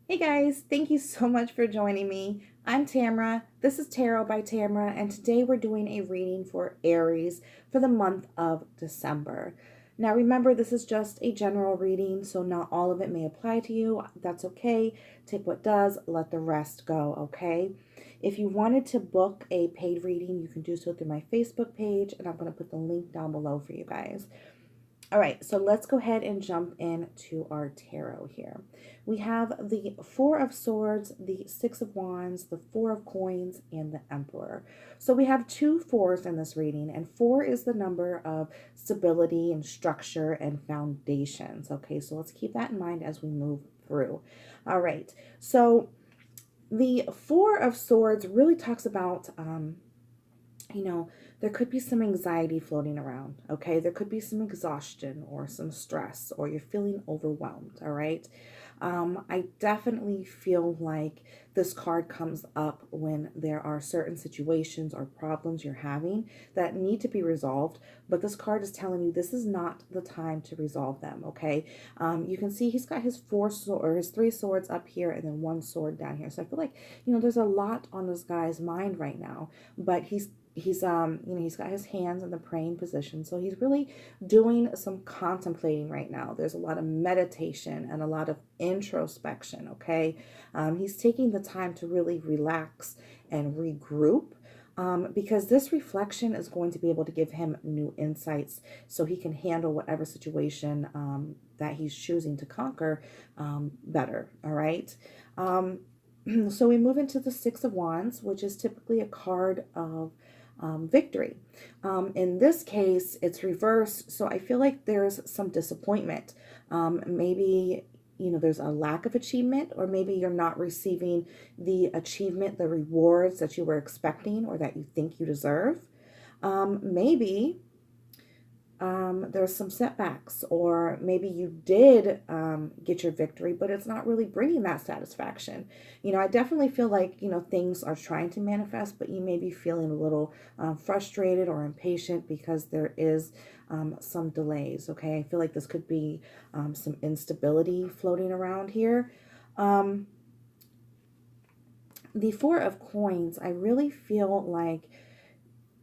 Hey guys, thank you so much for joining me. I'm Tamra. This is Tarot by Tamra, and today we're doing a reading for Aries for the month of December. Now, remember, this is just a general reading, so not all of it may apply to you. That's okay. Take what does, let the rest go, okay? If you wanted to book a paid reading, you can do so through my Facebook page, and I'm going to put the link down below for you guys. All right, so let's go ahead and jump into our tarot here. We have the Four of Swords, the Six of Wands, the Four of Coins, and the Emperor. So we have two fours in this reading, and four is the number of stability and structure and foundations. Okay, so let's keep that in mind as we move through. All right, so the Four of Swords really talks about there could be some anxiety floating around, okay? There could be some exhaustion or some stress, or you're feeling overwhelmed, all right? I definitely feel like this card comes up when there are certain situations or problems you're having that need to be resolved, but this card is telling you this is not the time to resolve them, okay? You can see he's got his his three swords up here and then one sword down here. So I feel like, there's a lot on this guy's mind right now, but he's got his hands in the praying position, so he's really doing some contemplating right now. There's a lot of meditation and a lot of introspection. Okay, he's taking the time to really relax and regroup, because this reflection is going to be able to give him new insights so he can handle whatever situation that he's choosing to conquer better. All right. So we move into the Six of Wands, which is typically a card of victory. In this case, it's reversed, so I feel like there's some disappointment. Maybe, there's a lack of achievement, or maybe you're not receiving the achievement, the rewards that you were expecting or that you think you deserve. Maybe there's some setbacks, or maybe you did get your victory, but it's not really bringing that satisfaction. I definitely feel like, things are trying to manifest, but you may be feeling a little frustrated or impatient because there is some delays. Okay, I feel like this could be some instability floating around here. The Four of Coins, I really feel like,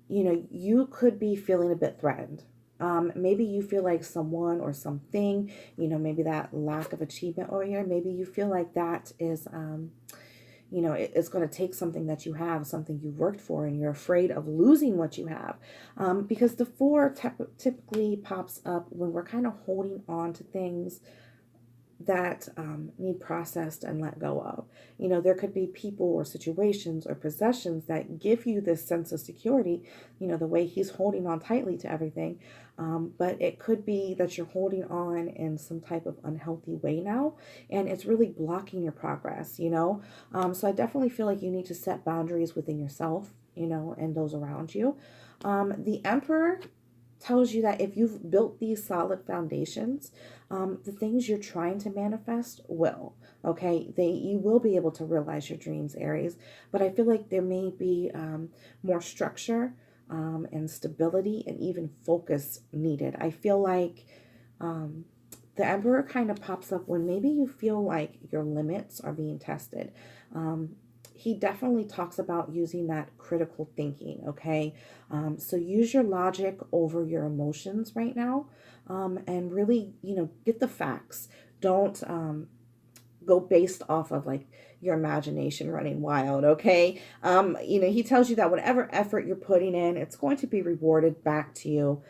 you could be feeling a bit threatened. Maybe you feel like someone or something, maybe that lack of achievement over here, maybe you feel like that is, it's going to take something that you have, something you've worked for, and you're afraid of losing what you have. Because the four typically pops up when we're kind of holding on to things that need processed and let go of. There could be people or situations or possessions that give you this sense of security, the way he's holding on tightly to everything. But it could be that you're holding on in some type of unhealthy way now, and it's really blocking your progress, So I definitely feel like you need to set boundaries within yourself, and those around you. The Emperor tells you that if you've built these solid foundations, the things you're trying to manifest will. Okay, you will be able to realize your dreams, Aries. But I feel like there may be more structure and stability and even focus needed. I feel like the Emperor kind of pops up when maybe you feel like your limits are being tested. He definitely talks about using that critical thinking, okay? So use your logic over your emotions right now, and really, get the facts. Don't go based off of like your imagination running wild, okay? He tells you that whatever effort you're putting in, it's going to be rewarded back to you.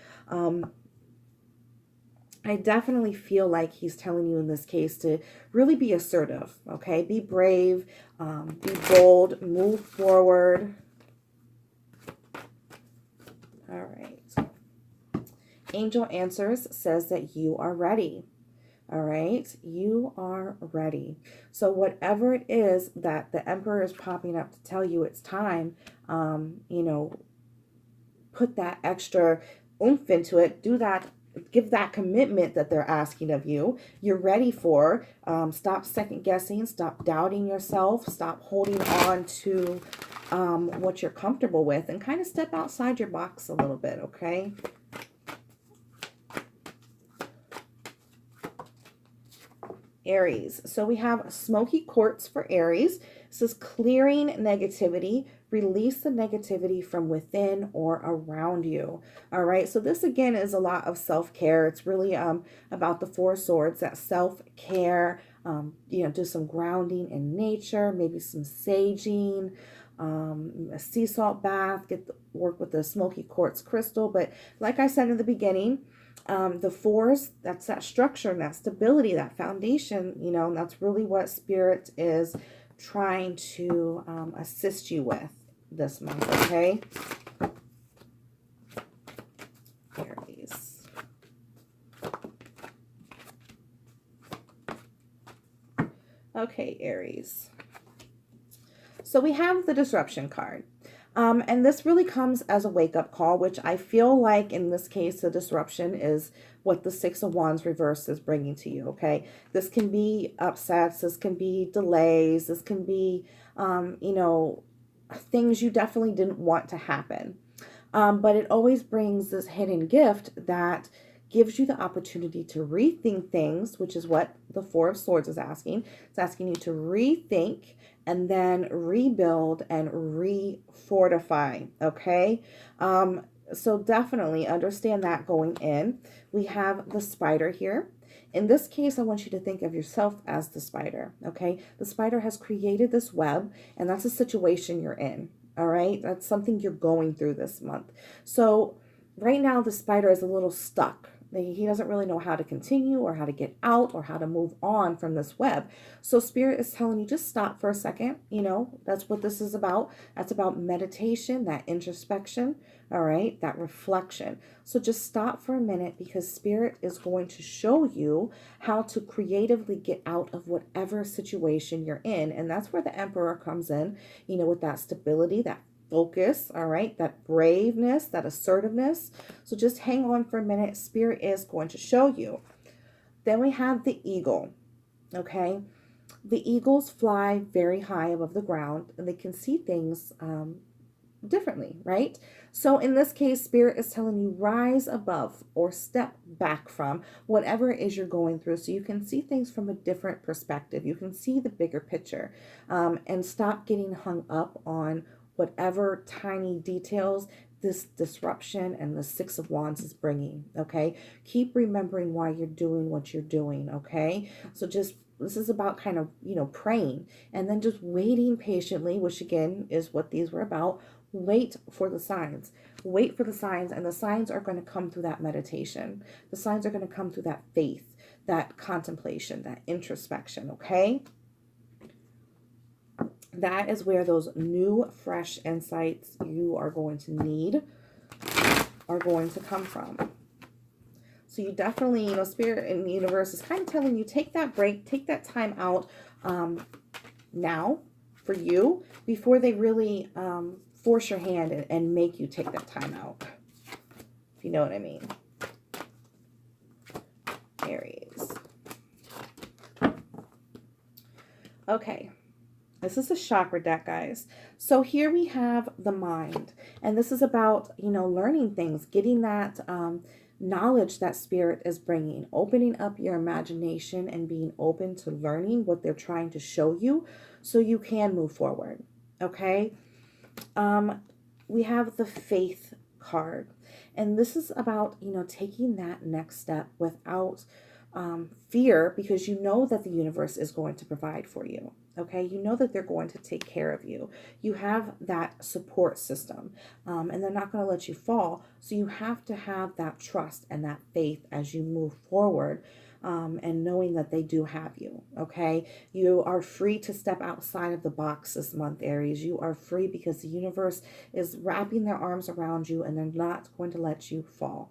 I definitely feel like he's telling you in this case to really be assertive, okay? Be brave, be bold, move forward. All right. Angel Answers says that you are ready. All right, you are ready. So whatever it is that the Emperor is popping up to tell you it's time, put that extra oomph into it. Do that. Give that commitment that they're asking of you. You're ready for. Stop second guessing. Stop doubting yourself. Stop holding on to what you're comfortable with, and kind of step outside your box a little bit, okay? Aries. So we have smoky quartz for Aries. This is clearing negativity. Release the negativity from within or around you. All right. So this again is a lot of self-care. It's really about the Four of Swords, that self-care. Do some grounding in nature, maybe some saging, a sea salt bath, work with the smoky quartz crystal. But like I said in the beginning, the fours, that's that structure and that stability, that foundation, that's really what Spirit is trying to assist you with this month, okay? Aries. Okay, Aries. So we have the disruption card. And this really comes as a wake-up call, which I feel like in this case, the disruption is what the Six of Wands reverse is bringing to you, okay? This can be upsets, this can be delays, this can be, things you definitely didn't want to happen. But it always brings this hidden gift that gives you the opportunity to rethink things, which is what the Four of Swords is asking. It's asking you to rethink and then rebuild and refortify, okay? So definitely understand that going in. We have the spider here. In this case, I want you to think of yourself as the spider, okay? The spider has created this web, and that's a situation you're in, all right? That's something you're going through this month. So right now, the spider is a little stuck. He doesn't really know how to continue or how to get out or how to move on from this web. So Spirit is telling you, just stop for a second. That's what this is about. That's about meditation, that introspection, all right, that reflection. So just stop for a minute, because Spirit is going to show you how to creatively get out of whatever situation you're in. And that's where the Emperor comes in, with that stability, that focus, all right, that braveness, that assertiveness. So just hang on for a minute. Spirit is going to show you. Then we have the eagle, okay? The eagles fly very high above the ground, and they can see things differently, right? So in this case, Spirit is telling you, rise above or step back from whatever it is you're going through, so you can see things from a different perspective. You can see the bigger picture, and stop getting hung up on whatever tiny details this disruption and the Six of Wands is bringing, okay? Keep remembering why you're doing what you're doing, okay? So this is about kind of, praying and then just waiting patiently, which again is what these were about. Wait for the signs. Wait for the signs, and the signs are going to come through that meditation. The signs are going to come through that faith, that contemplation, that introspection, okay? That is where those new, fresh insights you are going to need are going to come from. So you definitely, Spirit in the universe is kind of telling you, take that break, take that time out now for you, before they really force your hand and make you take that time out. If you know what I mean. Aries. Okay. This is a chakra deck, guys. So here we have the mind, and this is about, learning things, getting that knowledge that Spirit is bringing, opening up your imagination and being open to learning what they're trying to show you so you can move forward, okay? We have the faith card, and this is about, taking that next step without fear, because you know that the universe is going to provide for you. Okay, you know that they're going to take care of you. You have that support system, and they're not going to let you fall. So you have to have that trust and that faith as you move forward, and knowing that they do have you. Okay, you are free to step outside of the box this month, Aries. You are free because the universe is wrapping their arms around you, and they're not going to let you fall.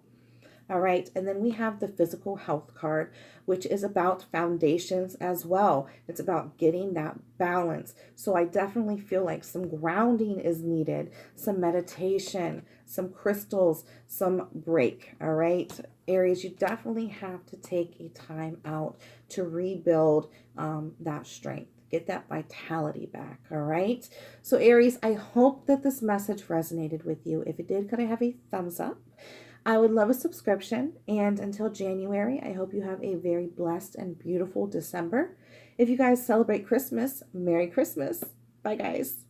All right, and then we have the physical health card, which is about foundations as well. It's about getting that balance. So I definitely feel like some grounding is needed, some meditation, some crystals, some break. All right, Aries, you definitely have to take a time out to rebuild that strength. Get that vitality back, all right? So Aries, I hope that this message resonated with you. If it did, could I have a thumbs up? I would love a subscription. And until January, I hope you have a very blessed and beautiful December. If you guys celebrate Christmas, Merry Christmas. Bye, guys.